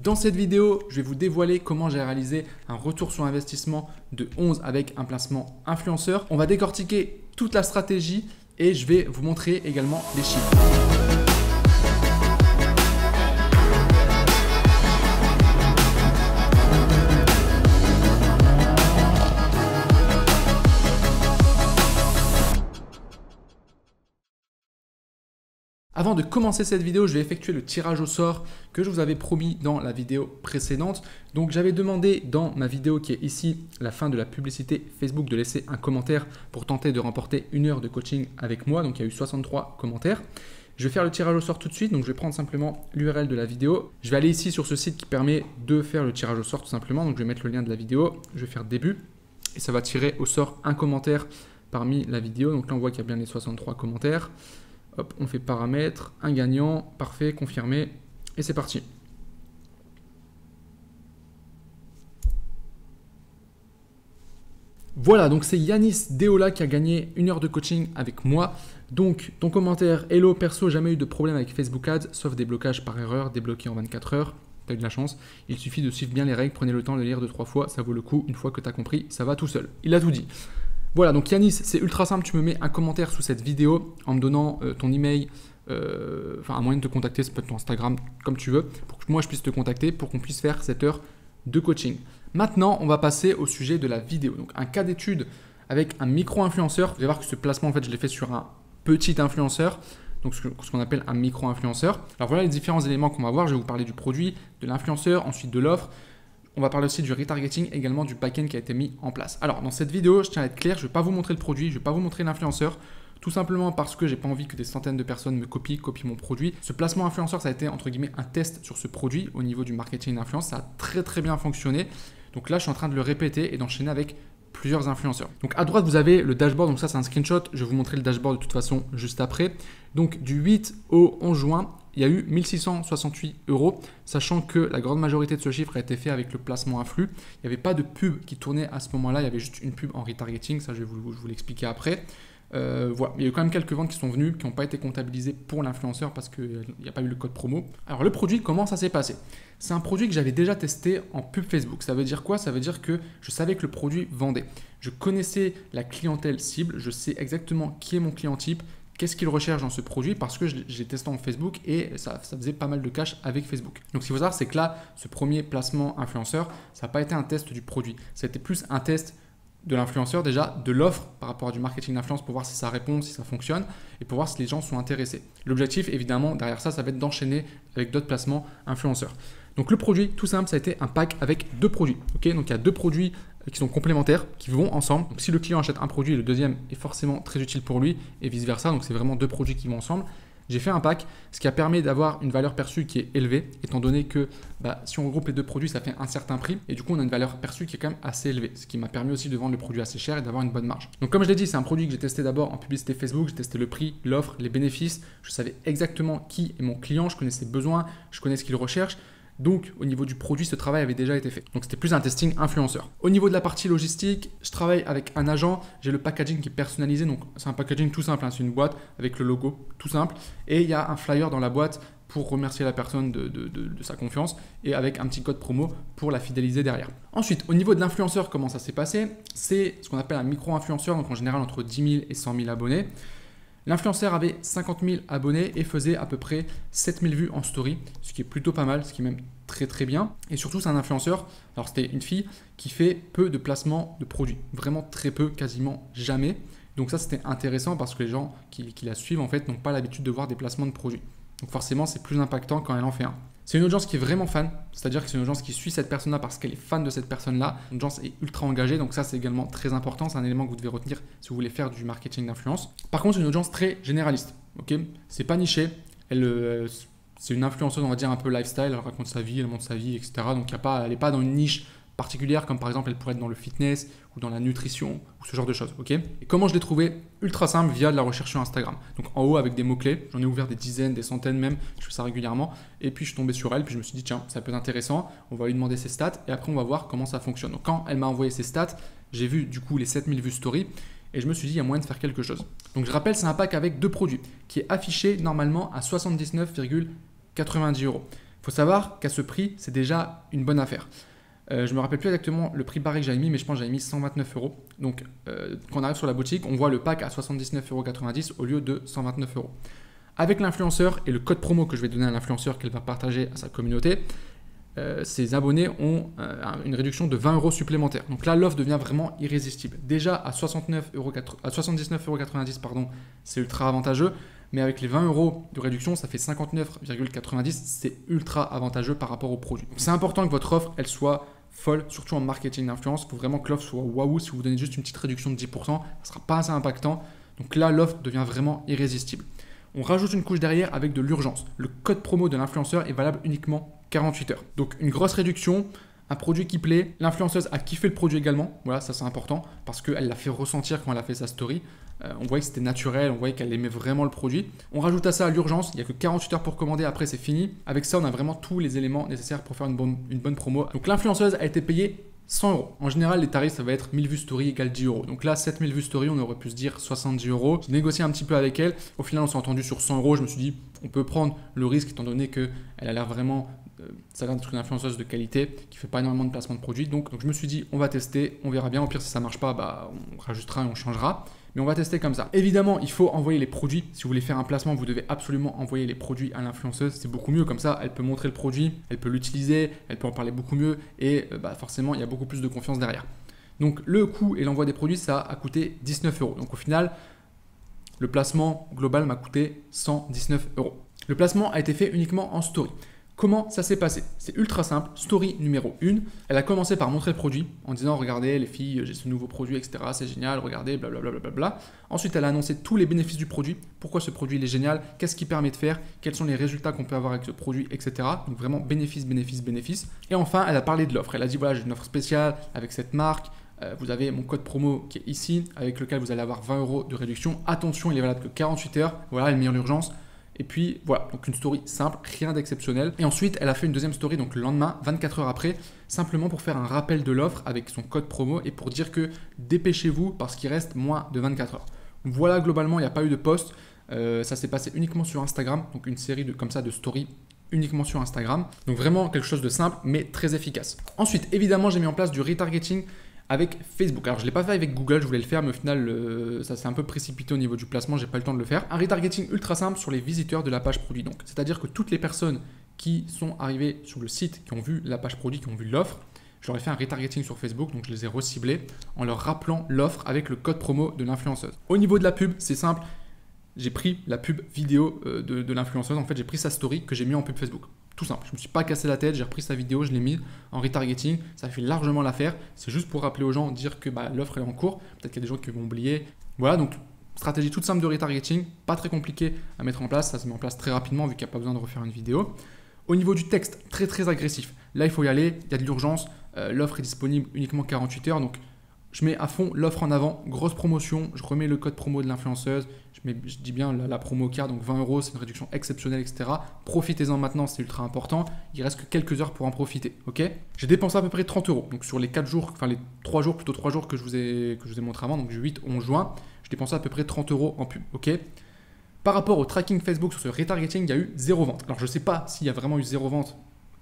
Dans cette vidéo, je vais vous dévoiler comment j'ai réalisé un retour sur investissement de 11 avec un placement influenceur. On va décortiquer toute la stratégie et je vais vous montrer également les chiffres. Avant de commencer cette vidéo, je vais effectuer le tirage au sort que je vous avais promis dans la vidéo précédente. Donc j'avais demandé dans ma vidéo qui est ici, la fin de la publicité Facebook, de laisser un commentaire pour tenter de remporter 1 heure de coaching avec moi. Donc il y a eu 63 commentaires. Je vais faire le tirage au sort tout de suite. Donc je vais prendre simplement l'URL de la vidéo. Je vais aller ici sur ce site qui permet de faire le tirage au sort tout simplement. Donc je vais mettre le lien de la vidéo. Je vais faire début et ça va tirer au sort un commentaire parmi la vidéo. Donc là on voit qu'il y a bien les 63 commentaires. Hop, on fait paramètres, un gagnant, parfait, confirmé, et c'est parti. Voilà, donc c'est Yanis Deola qui a gagné 1 heure de coaching avec moi. Donc, ton commentaire, hello perso, jamais eu de problème avec Facebook Ads, sauf des blocages par erreur, débloqués en 24 heures. Tu as eu de la chance. Il suffit de suivre bien les règles, prenez le temps de lire 2-3 fois, ça vaut le coup. Une fois que tu as compris, ça va tout seul. Il a tout dit. Voilà, donc Yanis, c'est ultra simple, tu me mets un commentaire sous cette vidéo en me donnant ton email, un moyen de te contacter, ça peut être ton Instagram, comme tu veux, pour que moi je puisse te contacter, pour qu'on puisse faire cette heure de coaching. Maintenant, on va passer au sujet de la vidéo. Donc un cas d'étude avec un micro-influenceur. Vous allez voir que ce placement, en fait, je l'ai fait sur un petit influenceur, donc ce qu'on appelle un micro-influenceur. Alors voilà les différents éléments qu'on va voir. Je vais vous parler du produit, de l'influenceur, ensuite de l'offre. On va parler aussi du retargeting, également du back-end qui a été mis en place. Alors, dans cette vidéo, je tiens à être clair, je ne vais pas vous montrer le produit, je ne vais pas vous montrer l'influenceur, tout simplement parce que je n'ai pas envie que des centaines de personnes me copient mon produit. Ce placement influenceur, ça a été entre guillemets un test sur ce produit au niveau du marketing d'influence. Ça a très bien fonctionné. Donc là, je suis en train de le répéter et d'enchaîner avec plusieurs influenceurs. Donc à droite, vous avez le dashboard. Donc ça, c'est un screenshot. Je vais vous montrer le dashboard de toute façon juste après. Donc du 8 au 11 juin, il y a eu 1668 €, sachant que la grande majorité de ce chiffre a été fait avec le placement influx. Il n'y avait pas de pub qui tournait à ce moment-là, il y avait juste une pub en retargeting, ça je vais vous l'expliquer après. Voilà, il y a eu quand même quelques ventes qui sont venues, qui n'ont pas été comptabilisées pour l'influenceur parce qu'il n'y a pas eu le code promo. Alors le produit, comment ça s'est passé? C'est un produit que j'avais déjà testé en pub Facebook. Ça veut dire quoi? Ça veut dire que je savais que le produit vendait. Je connaissais la clientèle cible, je sais exactement qui est mon client type, qu'est-ce qu'il recherche dans ce produit parce que j'ai testé en Facebook et ça faisait pas mal de cash avec Facebook. Donc ce qu'il faut savoir, c'est que là, ce premier placement influenceur, ça n'a pas été un test du produit. Ça a été plus un test de l'influenceur déjà, de l'offre par rapport à du marketing d'influence pour voir si ça répond, si ça fonctionne et pour voir si les gens sont intéressés. L'objectif, évidemment, derrière ça, ça va être d'enchaîner avec d'autres placements influenceurs. Donc le produit, tout simple, ça a été un pack avec 2 produits. Okay, donc il y a 2 produits qui sont complémentaires, qui vont ensemble. Donc si le client achète un produit, le deuxième est forcément très utile pour lui et vice versa. Donc c'est vraiment 2 produits qui vont ensemble. J'ai fait un pack, ce qui a permis d'avoir une valeur perçue qui est élevée, étant donné que si on regroupe les 2 produits, ça fait un certain prix. Et du coup, on a une valeur perçue qui est quand même assez élevée, ce qui m'a permis aussi de vendre le produit assez cher et d'avoir une bonne marge. Donc comme je l'ai dit, c'est un produit que j'ai testé d'abord en publicité Facebook, j'ai testé le prix, l'offre, les bénéfices. Je savais exactement qui est mon client, je connais ses besoins, je connais ce qu'il recherche. Donc, au niveau du produit, ce travail avait déjà été fait. Donc, c'était plus un testing influenceur. Au niveau de la partie logistique, je travaille avec un agent. J'ai le packaging qui est personnalisé. Donc, c'est un packaging tout simple. C'est une boîte avec le logo tout simple. Et il y a un flyer dans la boîte pour remercier la personne de sa confiance et avec un petit code promo pour la fidéliser derrière. Ensuite, au niveau de l'influenceur, comment ça s'est passé? C'est ce qu'on appelle un micro-influenceur. Donc, en général, entre 10 000 et 100 000 abonnés. L'influenceur avait 50 000 abonnés et faisait à peu près 7 000 vues en story, ce qui est plutôt pas mal, ce qui est même très bien. Et surtout, c'est un influenceur, alors c'était une fille qui fait peu de placements de produits, vraiment très peu, quasiment jamais. Donc ça, c'était intéressant parce que les gens qui la suivent en fait n'ont pas l'habitude de voir des placements de produits. Donc forcément, c'est plus impactant quand elle en fait un. C'est une audience qui est vraiment fan, c'est-à-dire que c'est une audience qui suit cette personne-là parce qu'elle est fan de cette personne-là. Une audience est ultra engagée, donc ça c'est également très important, c'est un élément que vous devez retenir si vous voulez faire du marketing d'influence. Par contre, c'est une audience très généraliste, ok? C'est pas niché, c'est une influenceuse, on va dire un peu lifestyle, elle raconte sa vie, elle montre sa vie, etc. Donc elle n'est pas dans une niche particulière comme par exemple elle pourrait être dans le fitness ou dans la nutrition ou ce genre de choses, ok? Et comment je l'ai trouvé? Ultra simple via de la recherche sur Instagram. Donc en haut avec des mots-clés, j'en ai ouvert des dizaines, des centaines même, je fais ça régulièrement et puis je suis tombé sur elle, puis je me suis dit tiens, ça peut être intéressant, on va lui demander ses stats et après on va voir comment ça fonctionne. Donc quand elle m'a envoyé ses stats, j'ai vu du coup les 7000 vues story et je me suis dit il y a moyen de faire quelque chose. Donc je rappelle, c'est un pack avec 2 produits qui est affiché normalement à 79,90 €. Il faut savoir qu'à ce prix, c'est déjà une bonne affaire. Je ne me rappelle plus exactement le prix barré que j'avais mis, mais je pense que j'avais mis 129 €. Donc, quand on arrive sur la boutique, on voit le pack à 79,90 € au lieu de 129 €. Avec l'influenceur et le code promo que je vais donner à l'influenceur qu'elle va partager à sa communauté, ses abonnés ont une réduction de 20 € supplémentaires. Donc là, l'offre devient vraiment irrésistible. Déjà à 79,90 €, c'est ultra avantageux. Mais avec les 20 € de réduction, ça fait 59,90 €. C'est ultra avantageux par rapport au produit. C'est important que votre offre, elle soit folle, surtout en marketing d'influence. Il faut vraiment que l'offre soit waouh. Si vous donnez juste une petite réduction de 10%, ça ne sera pas assez impactant. Donc là, l'offre devient vraiment irrésistible. On rajoute une couche derrière avec de l'urgence. Le code promo de l'influenceur est valable uniquement 48 heures. Donc une grosse réduction, un produit qui plaît. L'influenceuse a kiffé le produit également. Voilà, ça c'est important parce qu'elle l'a fait ressentir quand elle a fait sa story. On voyait que c'était naturel, on voyait qu'elle aimait vraiment le produit. On rajoute à ça à l'urgence, il n'y a que 48 heures pour commander, après c'est fini. Avec ça, on a vraiment tous les éléments nécessaires pour faire une bonne promo. Donc l'influenceuse a été payée 100 €. En général, les tarifs, ça va être 1000 vues story égale 10 €. Donc là, 7000 vues story, on aurait pu se dire 70 €. J'ai négocié un petit peu avec elle. Au final, on s'est entendu sur 100 €. Je me suis dit, on peut prendre le risque étant donné qu'elle a l'air vraiment, ça a l'air d'être une influenceuse de qualité qui fait pas énormément de placement de produits. Donc je me suis dit, on va tester, on verra bien. Au pire, si ça marche pas, bah, on rajustera et on changera. Mais on va tester comme ça. Évidemment, il faut envoyer les produits. Si vous voulez faire un placement, vous devez absolument envoyer les produits à l'influenceuse. C'est beaucoup mieux comme ça. Elle peut montrer le produit, elle peut l'utiliser, elle peut en parler beaucoup mieux et forcément, il y a beaucoup plus de confiance derrière. Donc, le coût et l'envoi des produits, ça a coûté 19 €. Donc, au final, le placement global m'a coûté 119 €. Le placement a été fait uniquement en story. Comment ça s'est passé? C'est ultra simple. Story numéro 1. Elle a commencé par montrer le produit en disant regardez les filles, j'ai ce nouveau produit, etc. C'est génial, regardez, blablabla. Ensuite, elle a annoncé tous les bénéfices du produit. Pourquoi ce produit il est génial? Qu'est-ce qu'il permet de faire? Quels sont les résultats qu'on peut avoir avec ce produit, etc. Donc vraiment bénéfice, bénéfice, bénéfice. Et enfin, elle a parlé de l'offre. Elle a dit voilà, j'ai une offre spéciale avec cette marque. Vous avez mon code promo qui est ici, avec lequel vous allez avoir 20 € de réduction. Attention, il est valable que 48 heures. Voilà, elle met en urgence. Et puis voilà, donc une story simple, rien d'exceptionnel. Et ensuite, elle a fait une deuxième story, donc le lendemain, 24 heures après, simplement pour faire un rappel de l'offre avec son code promo et pour dire que dépêchez-vous parce qu'il reste moins de 24 heures. Voilà, globalement, il n'y a pas eu de post. Ça s'est passé uniquement sur Instagram, donc une série comme ça de stories uniquement sur Instagram. Donc vraiment quelque chose de simple, mais très efficace. Ensuite, évidemment, j'ai mis en place du retargeting avec Facebook. Alors, je ne l'ai pas fait avec Google, je voulais le faire, mais au final, ça s'est un peu précipité au niveau du placement, j'ai pas eu le temps de le faire. Un retargeting ultra simple sur les visiteurs de la page produit. Donc, c'est-à-dire que toutes les personnes qui sont arrivées sur le site, qui ont vu la page produit, qui ont vu l'offre, je leur ai fait un retargeting sur Facebook, donc je les ai reciblés en leur rappelant l'offre avec le code promo de l'influenceuse. Au niveau de la pub, c'est simple. J'ai pris la pub vidéo de l'influenceuse. En fait, j'ai pris sa story que j'ai mis en pub Facebook. Tout simple. Je ne me suis pas cassé la tête. J'ai repris sa vidéo, je l'ai mis en retargeting. Ça fait largement l'affaire. C'est juste pour rappeler aux gens, dire que l'offre est en cours. Peut-être qu'il y a des gens qui vont oublier. Voilà, donc stratégie toute simple de retargeting. Pas très compliqué à mettre en place. Ça se met en place très rapidement vu qu'il n'y a pas besoin de refaire une vidéo. Au niveau du texte, très très agressif. Là, il faut y aller. Il y a de l'urgence. L'offre est disponible uniquement 48 heures. Donc, je mets à fond l'offre en avant, grosse promotion, je remets le code promo de l'influenceuse, je dis bien la promo card, donc 20 €, c'est une réduction exceptionnelle, etc. Profitez-en maintenant, c'est ultra important. Il reste que quelques heures pour en profiter, ok? J'ai dépensé à peu près 30 €, donc sur les 4 jours, enfin les 3 jours, plutôt 3 jours que je vous ai montré avant, donc du 8 au 11 juin, j'ai dépensé à peu près 30 € en pub, ok? Par rapport au tracking Facebook sur ce retargeting, il y a eu 0 vente. Alors je ne sais pas s'il y a vraiment eu 0 vente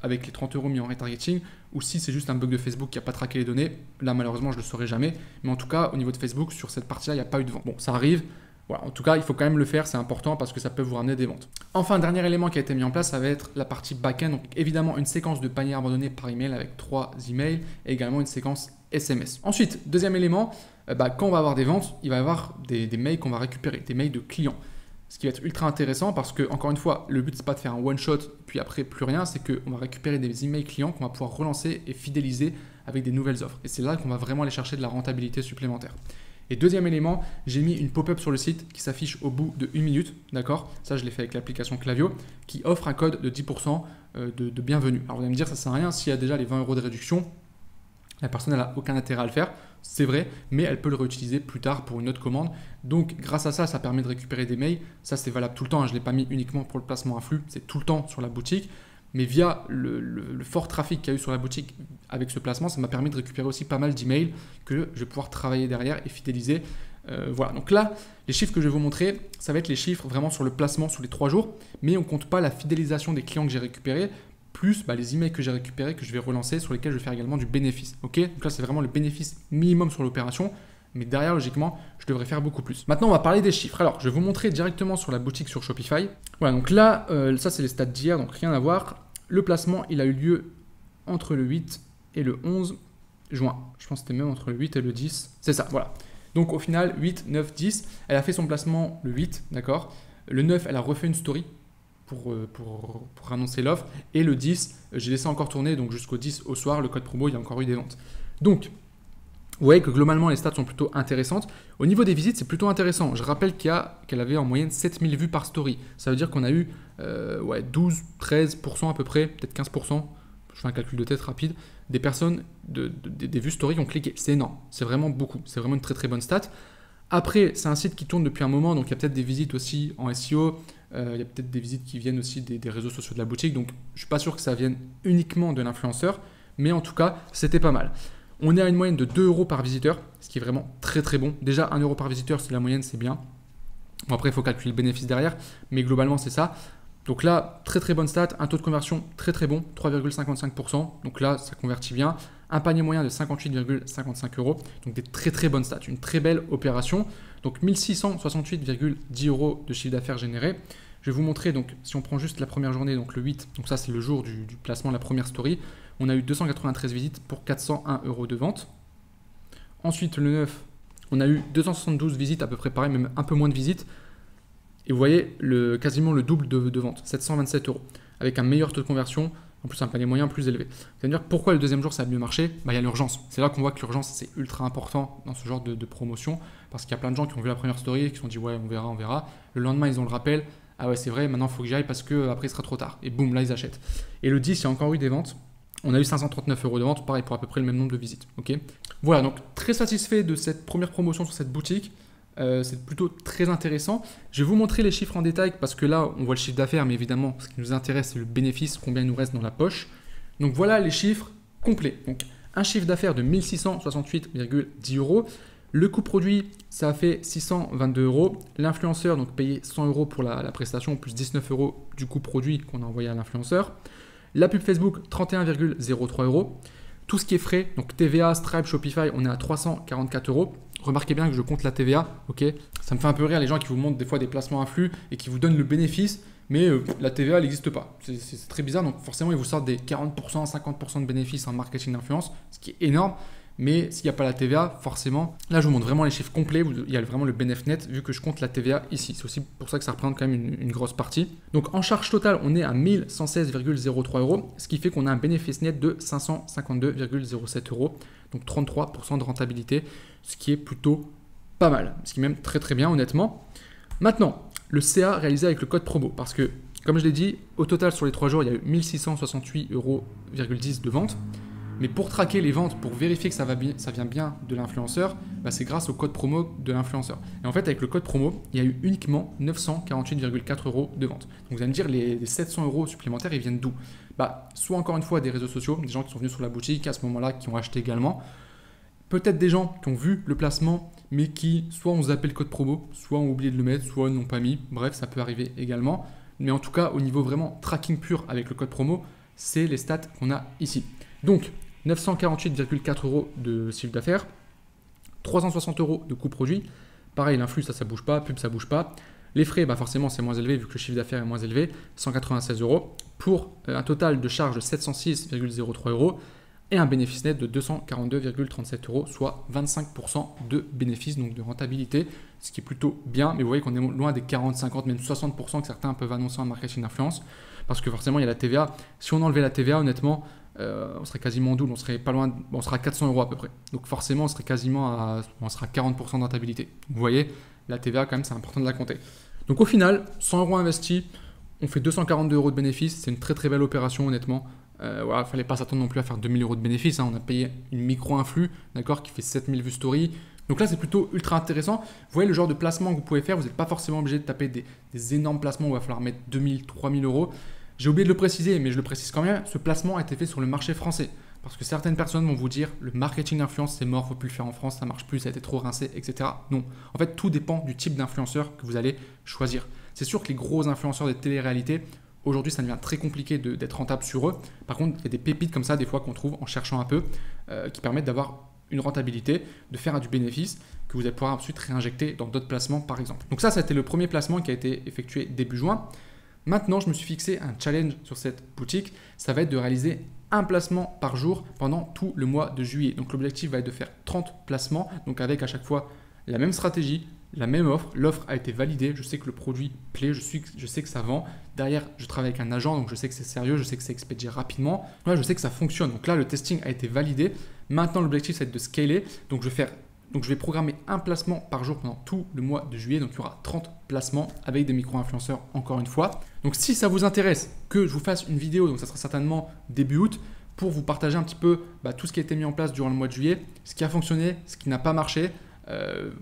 avec les 30 € mis en retargeting, ou si c'est juste un bug de Facebook qui n'a pas traqué les données. Là, malheureusement, je ne le saurai jamais. Mais en tout cas, au niveau de Facebook, sur cette partie-là, il n'y a pas eu de vente. Bon, ça arrive. Voilà. En tout cas, il faut quand même le faire, c'est important parce que ça peut vous ramener des ventes. Enfin, dernier élément qui a été mis en place, ça va être la partie back-end. Donc, évidemment, une séquence de panier abandonné par email avec 3 emails et également une séquence SMS. Ensuite, deuxième élément, quand on va avoir des ventes, il va y avoir des mails qu'on va récupérer, des mails de clients. Ce qui va être ultra intéressant parce que, encore une fois, le but, c'est pas de faire un one-shot, puis après plus rien, c'est qu'on va récupérer des emails clients qu'on va pouvoir relancer et fidéliser avec des nouvelles offres. Et c'est là qu'on va vraiment aller chercher de la rentabilité supplémentaire. Et deuxième élément, j'ai mis une pop-up sur le site qui s'affiche au bout de 1 minute, d'accord? Ça, je l'ai fait avec l'application Klaviyo, qui offre un code de 10% de bienvenue. Alors, vous allez me dire, ça sert à rien s'il y a déjà les 20 € de réduction. La personne n'a aucun intérêt à le faire, c'est vrai, mais elle peut le réutiliser plus tard pour une autre commande. Donc, grâce à ça, ça permet de récupérer des mails. Ça, c'est valable tout le temps. Je ne l'ai pas mis uniquement pour le placement à flux, c'est tout le temps sur la boutique. Mais via le fort trafic qu'il y a eu sur la boutique avec ce placement, ça m'a permis de récupérer aussi pas mal d'emails que je vais pouvoir travailler derrière et fidéliser. Voilà, donc là, les chiffres que je vais vous montrer, ça va être les chiffres vraiment sur le placement sur les 3 jours, mais on ne compte pas la fidélisation des clients que j'ai récupérés plus les emails que j'ai récupérés, que je vais relancer, sur lesquels je vais faire également du bénéfice. Ok, donc là, c'est vraiment le bénéfice minimum sur l'opération. Mais derrière, logiquement, je devrais faire beaucoup plus. Maintenant, on va parler des chiffres. Alors, je vais vous montrer directement sur la boutique sur Shopify. Voilà, donc là, ça, c'est les stats d'hier, donc rien à voir. Le placement, il a eu lieu entre le 8 et le 11 juin. Je pense que c'était même entre le 8 et le 10. C'est ça, voilà. Donc, au final, 8, 9, 10. Elle a fait son placement le 8, d'accord. Le 9, elle a refait une story pour annoncer l'offre. Et le 10, j'ai laissé encore tourner, donc jusqu'au 10 au soir, le code promo, il y a encore eu des ventes. Donc, vous voyez que globalement, les stats sont plutôt intéressantes. Au niveau des visites, c'est plutôt intéressant. Je rappelle qu'elle avait en moyenne 7000 vues par story. Ça veut dire qu'on a eu 12, 13% à peu près, peut-être 15%, je fais un calcul de tête rapide, des personnes, des vues story qui ont cliqué. C'est énorme, c'est vraiment beaucoup. C'est vraiment une très très bonne stat. Après, c'est un site qui tourne depuis un moment, donc il y a peut-être des visites aussi en SEO. Il y a peut-être des visites qui viennent aussi des réseaux sociaux de la boutique. Donc, je ne suis pas sûr que ça vienne uniquement de l'influenceur, mais en tout cas, c'était pas mal. On est à une moyenne de 2 euros par visiteur, ce qui est vraiment très très bon. Déjà, 1 euro par visiteur, c'est la moyenne, c'est bien. Bon, après, il faut calculer le bénéfice derrière, mais globalement, c'est ça. Donc là, très très bonne stat, un taux de conversion très très bon, 3,55%. Donc là, ça convertit bien. Un panier moyen de 58,55 euros. Donc des très très bonnes stats, une très belle opération. Donc 1668,10 euros de chiffre d'affaires généré. Je vais vous montrer, donc si on prend juste la première journée, donc le 8, donc ça c'est le jour du placement de la première story. On a eu 293 visites pour 401 euros de vente. Ensuite, le 9, on a eu 272 visites, à peu près pareil, même un peu moins de visites. Et vous voyez quasiment le double de vente, 727 euros, avec un meilleur taux de conversion, en plus un panier moyen plus élevé. C'est-à-dire pourquoi le deuxième jour ça a mieux marché? Il y a l'urgence. C'est là qu'on voit que l'urgence c'est ultra important dans ce genre de promotion, parce qu'il y a plein de gens qui ont vu la première story et qui se sont dit ouais on verra, on verra. Le lendemain ils ont le rappel, ah ouais c'est vrai, maintenant il faut que j'y aille parce que après il sera trop tard. Et boum, là ils achètent. Et le 10, il y a encore eu des ventes. On a eu 539 euros de vente, pareil pour à peu près le même nombre de visites. Ok. Voilà, donc très satisfait de cette première promotion sur cette boutique. C'est plutôt très intéressant. Je vais vous montrer les chiffres en détail parce que là, on voit le chiffre d'affaires, mais évidemment, ce qui nous intéresse, c'est le bénéfice, combien il nous reste dans la poche. Donc voilà les chiffres complets. Donc un chiffre d'affaires de 1668,10 euros. Le coût produit, ça a fait 622 euros. L'influenceur, donc payé 100 euros pour la prestation, plus 19 euros du coût produit qu'on a envoyé à l'influenceur. La pub Facebook, 31,03 euros. Tout ce qui est frais, donc TVA, Stripe, Shopify, on est à 344 euros. Remarquez bien que je compte la TVA, ok. Ça me fait un peu rire les gens qui vous montrent des fois des placements influx et qui vous donnent le bénéfice, mais la TVA elle n'existe pas. C'est très bizarre, donc forcément ils vous sortent des 40%, 50% de bénéfices en marketing d'influence, ce qui est énorme. Mais s'il n'y a pas la TVA, forcément, là je vous montre vraiment les chiffres complets, il y a vraiment le bénéfice net vu que je compte la TVA ici. C'est aussi pour ça que ça représente quand même une grosse partie. Donc en charge totale, on est à 1116,03 euros, ce qui fait qu'on a un bénéfice net de 552,07 euros, donc 33% de rentabilité, ce qui est plutôt pas mal, ce qui est même très très bien honnêtement. Maintenant, le CA réalisé avec le code promo, parce que comme je l'ai dit, au total sur les 3 jours, il y a eu 1668,10 euros de vente. Mais pour traquer les ventes, pour vérifier que ça vient bien de l'influenceur, c'est grâce au code promo de l'influenceur. Et en fait, avec le code promo, il y a eu uniquement 948,4 euros de vente. Donc vous allez me dire, les 700 euros supplémentaires, ils viennent d'où? Soit encore une fois des réseaux sociaux, des gens qui sont venus sur la boutique à ce moment-là, qui ont acheté également. Peut-être des gens qui ont vu le placement, mais qui soit ont zappé le code promo, soit ont oublié de le mettre, soit n'ont pas mis. Bref, ça peut arriver également. Mais en tout cas, au niveau vraiment tracking pur avec le code promo, c'est les stats qu'on a ici. Donc, 948,4 euros de chiffre d'affaires, 360 euros de coût produit. Pareil, l'influx, ça bouge pas, pub, ça bouge pas. Les frais, forcément, c'est moins élevé vu que le chiffre d'affaires est moins élevé, 196 euros, pour un total de charge de 706,03 euros et un bénéfice net de 242,37 euros, soit 25% de bénéfice, donc de rentabilité, ce qui est plutôt bien. Mais vous voyez qu'on est loin des 40, 50, même 60% que certains peuvent annoncer en marketing d'influence, parce que forcément, il y a la TVA. Si on enlevait la TVA, honnêtement, on serait quasiment double, on serait pas loin, on sera à 400 euros à peu près. Donc forcément, on serait quasiment on sera à 40% de rentabilité. Vous voyez, la TVA quand même, c'est important de la compter. Donc au final, 100 euros investis, on fait 242 euros de bénéfice. C'est une très très belle opération honnêtement. Voilà, fallait pas s'attendre non plus à faire 2000 euros de bénéfice. On a payé une micro-influx, d'accord, qui fait 7000 vues story. Donc là, c'est plutôt ultra intéressant. Vous voyez le genre de placement que vous pouvez faire. Vous n'êtes pas forcément obligé de taper des énormes placements où il va falloir mettre 2000, 3000 euros. J'ai oublié de le préciser, mais je le précise quand même, ce placement a été fait sur le marché français. Parce que certaines personnes vont vous dire, le marketing d'influence, c'est mort, il ne faut plus le faire en France, ça ne marche plus, ça a été trop rincé, etc. Non. En fait, tout dépend du type d'influenceur que vous allez choisir. C'est sûr que les gros influenceurs des télé-réalités Aujourd'hui, ça devient très compliqué d'être rentable sur eux. Par contre, il y a des pépites comme ça, des fois, qu'on trouve en cherchant un peu, qui permettent d'avoir une rentabilité, de faire du bénéfice que vous allez pouvoir ensuite réinjecter dans d'autres placements, par exemple. Donc ça, c'était le premier placement qui a été effectué début juin. Maintenant, je me suis fixé un challenge sur cette boutique. Ça va être de réaliser un placement par jour pendant tout le mois de juillet. Donc l'objectif va être de faire 30 placements, donc avec à chaque fois la même stratégie, la même offre. L'offre a été validée, je sais que le produit plaît, je sais que ça vend. Derrière, je travaille avec un agent, donc je sais que c'est sérieux, je sais que c'est expédié rapidement. Là, je sais que ça fonctionne. Donc là, le testing a été validé. Maintenant, l'objectif, c'est de scaler. Donc je vais programmer un placement par jour pendant tout le mois de juillet. Donc il y aura 30 placements avec des micro-influenceurs encore une fois. Donc si ça vous intéresse que je vous fasse une vidéo, donc ça sera certainement début août, pour vous partager un petit peu tout ce qui a été mis en place durant le mois de juillet, ce qui a fonctionné, ce qui n'a pas marché,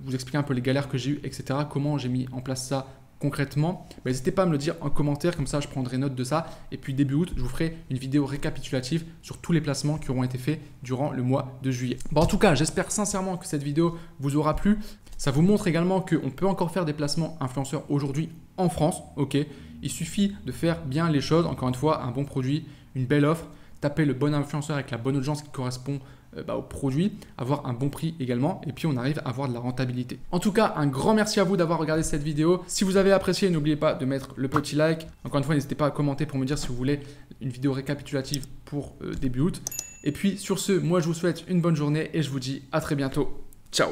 vous expliquer un peu les galères que j'ai eues, etc. Comment j'ai mis en place ça concrètement, n'hésitez pas à me le dire en commentaire, comme ça je prendrai note de ça. Et puis début août, je vous ferai une vidéo récapitulative sur tous les placements qui auront été faits durant le mois de juillet. En tout cas, j'espère sincèrement que cette vidéo vous aura plu. Ça vous montre également qu'on peut encore faire des placements influenceurs aujourd'hui en France. Ok, il suffit de faire bien les choses. Encore une fois, un bon produit, une belle offre, taper le bon influenceur avec la bonne audience qui correspond au produit, avoir un bon prix également, et puis on arrive à avoir de la rentabilité. En tout cas, un grand merci à vous d'avoir regardé cette vidéo. Si vous avez apprécié, n'oubliez pas de mettre le petit like. Encore une fois, n'hésitez pas à commenter pour me dire si vous voulez une vidéo récapitulative pour début août. Et puis sur ce, moi je vous souhaite une bonne journée et je vous dis à très bientôt. Ciao!